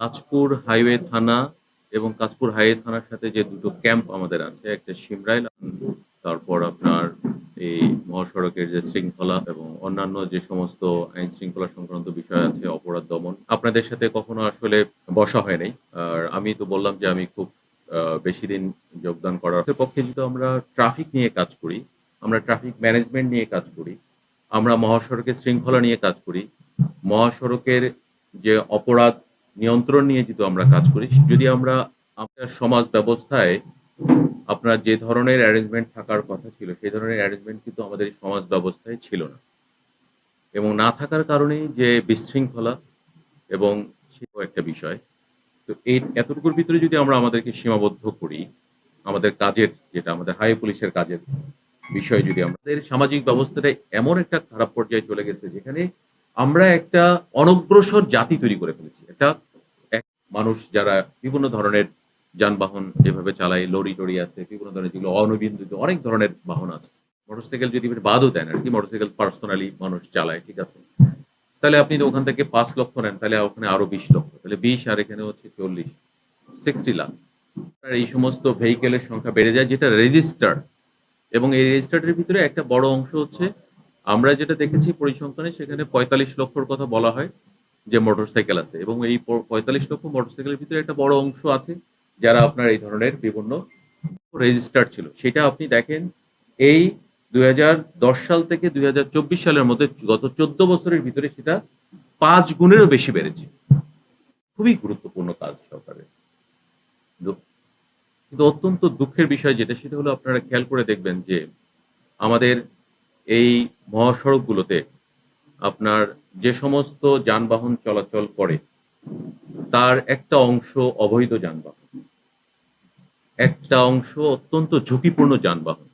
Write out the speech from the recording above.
Kanchpur highway থানা এবং Kanchpur highway থানার সাথে যে দুটো ক্যাম্প আমাদের আছে, একটা শিমরাইল, তারপর আপনার এই মহাসড়কের যে শৃঙ্খলা এবং অন্যান্য যে সমস্ত আইন শৃঙ্খলা সংক্রান্ত বিষয় আছে, অপরাধ দমন, আপনাদের সাথে কখনো আসলে বসা হয় নাই। আর আমি তো বললাম যে আমি খুব বেশি দিন যোগদান করার পক্ষে যেহেতু আমরা ট্রাফিক নিয়ে কাজ করি, আমরা ট্রাফিক ম্যানেজমেন্ট নিয়ে কাজ করি, আমরা মহাসড়কের শৃঙ্খলা নিয়ে কাজ করি, মহাসড়কের যে অপরাধ নিয়ন্ত্রণ নিয়ে যেহেতু আমরা কাজ করি, যদি আমরা আমাদের সমাজ ব্যবস্থায় আপনার যে ধরনের অ্যারেঞ্জমেন্ট থাকার কথা ছিল, সেই ধরনের অ্যারেঞ্জমেন্ট কিন্তু আমাদের এই সমাজ ব্যবস্থায় ছিল না, এবং না থাকার কারণেই যে বিশৃঙ্খলা এবং সেটাও একটা বিষয়। তো এই এতটুকুর ভিতরে যদি আমরা আমাদেরকে সীমাবদ্ধ করি, আমাদের কাজের যেটা আমাদের হাই পুলিশের কাজের বিষয়, যদি আমাদের সামাজিক ব্যবস্থাটা এমন একটা খারাপ পর্যায়ে চলে গেছে যেখানে আমরা একটা অনগ্রসর জাতি তৈরি করে ফেলেছি। একটা এক মানুষ যারা বিভিন্ন ধরনের যানবাহন এভাবে চালায়, লরি-টরি আছে, বিভিন্ন ধরনের যেগুলো অনিবন্ধিত অনেক ধরনের বাহন আছে। মোটরসাইকেল যদি বাদও দেন আরকি, মোটরসাইকেল পার্সোনালি মানুষ চালায়, ঠিক আছে? তাহলে আপনি তো ওখান থেকে ৫ লক্ষ নেন, তাহলে ওখানে আরো ২০ লক্ষ। তাহলে ২০ আর এখানে হচ্ছে ৪০, ৬০ লাখ। আর এই সমস্ত ভেহিকেলের সংখ্যা বেড়ে যায় যেটা রেজিস্টার্ড, এবং এই রেজিস্টার্ড এর ভিতরে একটা বড় অংশ হচ্ছে আমরা যেটা দেখেছি পরিসংখ্যানে, সেখানে ৪৫ লক্ষর কথা বলা হয় যে মোটরসাইকেল আছে, এবং এই ৪৫ লক্ষ মোটরসাইকেলের ভিতরে একটা বড় অংশ আছে যারা আপনার এই ধরনের বিভিন্ন রেজিস্টার্ড ছিল। সেটা আপনি দেখেন এই ২০১০ সাল থেকে ২০২৪ সালের মধ্যে গত ১৪ বছরের ভিতরে সেটা ৫ গুণেরও বেশি বেড়েছে। খুবই গুরুত্বপূর্ণ কাজ সরকারের। কিন্তু অত্যন্ত দুঃখের বিষয় যেটা, সেটা হলো আপনারা খেয়াল করে দেখবেন যে আমাদের এই মহাসড়কগুলোতে আপনার যে সমস্ত যানবাহন চলাচল করে তার একটা অংশ অবৈধ যানবাহন, একটা অংশ অত্যন্ত ঝুঁকিপূর্ণ যানবাহন।